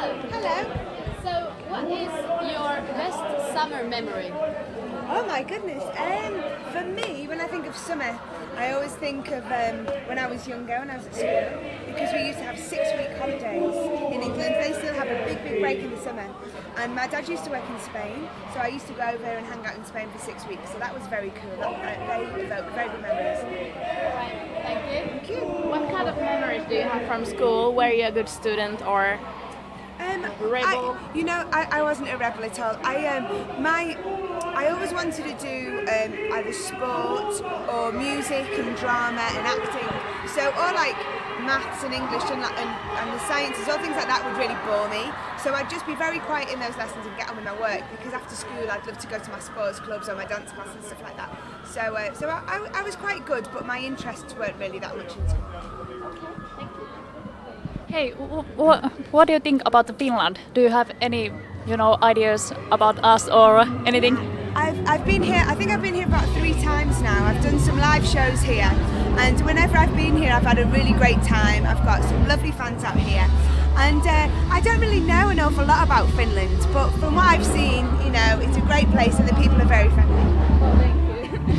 Hello. So, what is your best summer memory? Oh my goodness. For me, when I think of summer, I always think of when I was younger, when I was at school, because we used to have 6-week holidays. In England, they still have a big break in the summer. And my dad used to work in Spain, so I used to go over and hang out in Spain for 6 weeks. So that was very cool. They evoked very good memories. Right, thank you. Thank you. What kind of memories do you have from school? Were you a good student or rebel? I wasn't a rebel at all. I always wanted to do either sport or music and drama and acting. So all like maths and English and the sciences, all things like that would really bore me. So I'd just be very quiet in those lessons and get on with my work, because after school I'd love to go to my sports clubs or my dance class and stuff like that. So I was quite good, but my interests weren't really that much in school. Hey, what do you think about Finland? Do you have any, ideas about us or anything? I've been here. I think I've been here about 3 times now. I've done some live shows here, and whenever I've been here, I've had a really great time. I've got some lovely fans out here, and I don't really know an awful lot about Finland, but from what I've seen, it's a great place and the people are very friendly. Oh, thank you.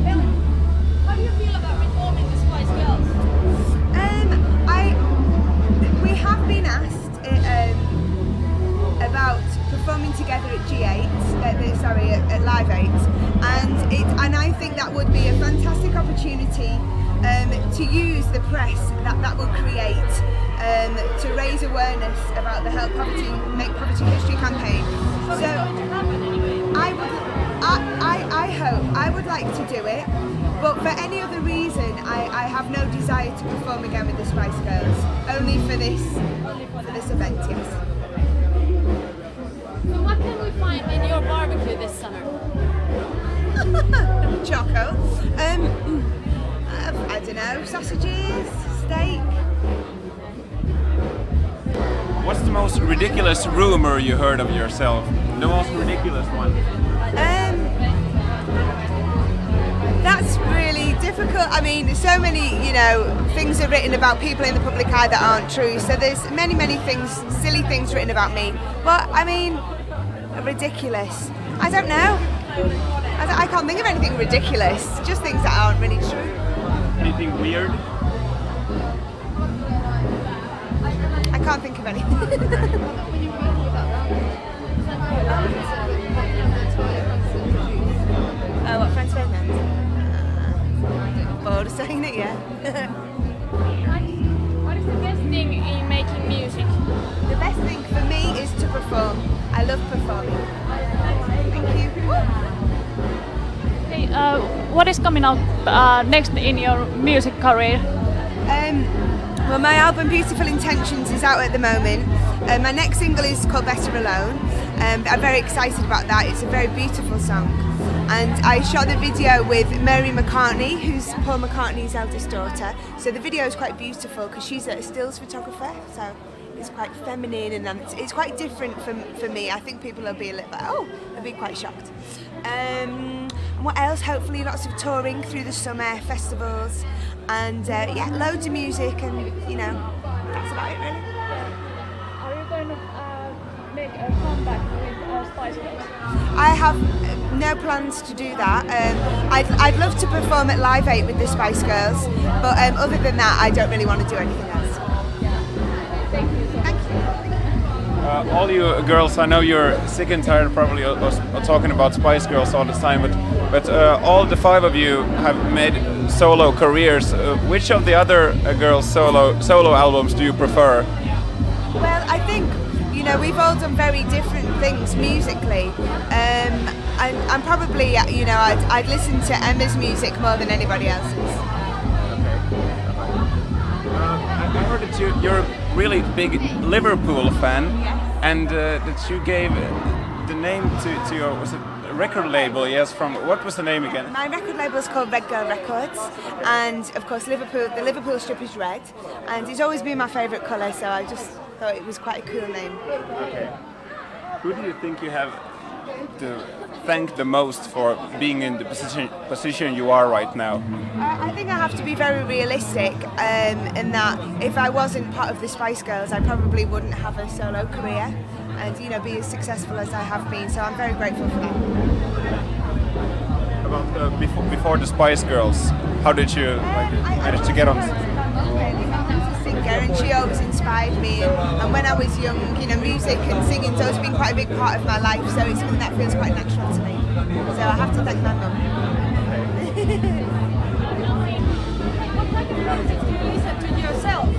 Melanie, how do you feel about reforming the Spice Girls? We have been asked about performing together at G8, at Live 8, and I think that would be a fantastic opportunity to use the press that will create to raise awareness about the Help Poverty, Make Poverty History campaign. So I would like to do it, but for any other reason, I have no desire to perform again with the Spice Girls. Only for this event, yes. So, what can we find in your barbecue this summer? Choco. I don't know, sausages, steak. What's the most ridiculous rumor you heard of yourself? The most ridiculous one? That's really difficult. I mean, so many, things are written about people in the public eye that aren't true. So there's many things, silly things written about me. But I mean, ridiculous. I don't know. I can't think of anything ridiculous. Just things that aren't really true. Anything weird? I can't think of anything. What Franz Ferdinand? Bored of saying it, yeah. What is the best thing in making music? The best thing for me is to perform. I love performing. Thank you. Hey, what is coming up next in your music career? Well, my album Beautiful Intentions is out at the moment. My next single is called Better Alone. I'm very excited about that. It's a very beautiful song. And I shot the video with Mary McCartney, who's Paul McCartney's eldest daughter. So the video is quite beautiful because she's a stills photographer. So it's quite feminine and it's quite different for me. I think people will be a little bit, they'll be quite shocked. And what else? Hopefully lots of touring through the summer, festivals, and loads of music, and that's about it really. Are you going to make a comeback with Spice Girls? I have no plans to do that. I'd love to perform at Live 8 with the Spice Girls, but other than that, I don't really want to do anything else. Thank you. Thank you. All you girls, I know you're sick and tired probably of talking about Spice Girls all the time, but all the 5 of you have made solo careers. Which of the other girls' solo albums do you prefer? Well, I think we've all done very different things musically. I'm probably I'd listen to Emma's music more than anybody else's. I heard that you're a really big Liverpool fan, and that you gave the name to your record label. Yes, from what was the name again? My record label is called Red Girl Records, and of course the Liverpool strip is red, and it's always been my favourite colour, so I just thought it was quite a cool name. Okay. Who do you think you have the thank the most for being in the position you are right now? I think I have to be very realistic in that if I wasn't part of the Spice Girls, I probably wouldn't have a solo career and be as successful as I have been. So I'm very grateful for that. About before the Spice Girls, how did you manage to get on? And she always inspired me, and when I was young, music and singing's always been quite a big part of my life, so it's something that feels quite natural to me. So I have to thank my mum. What kind of music do you listen to yourself? I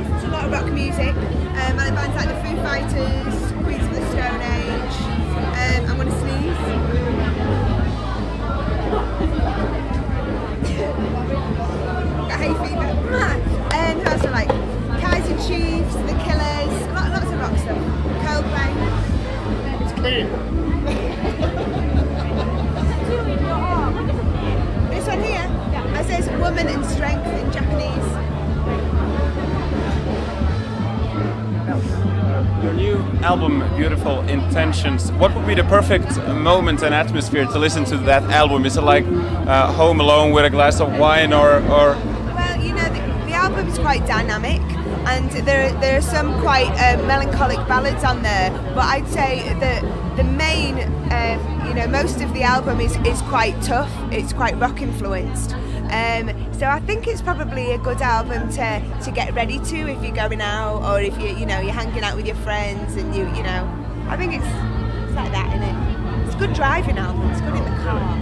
listen to a lot of rock music, and bands like the Foo Fighters, Queens of the Stone Age, I'm gonna sneeze. Got hay fever. And who else do I like? Chiefs, The Killers, lots of rock stuff. Coldplay. It's clean. This one here? Yeah. It says woman and strength in Japanese. Your new album, Beautiful Intentions. What would be the perfect moment and atmosphere to listen to that album? Is it like home alone with a glass of wine or? Well, the album is quite dynamic. And there are some quite melancholic ballads on there, but I'd say that the main, most of the album is quite tough. It's quite rock influenced. So I think it's probably a good album to get ready to if you're going out or if you're hanging out with your friends and I think it's like that, isn't it? It's a good driving album. It's good in the car.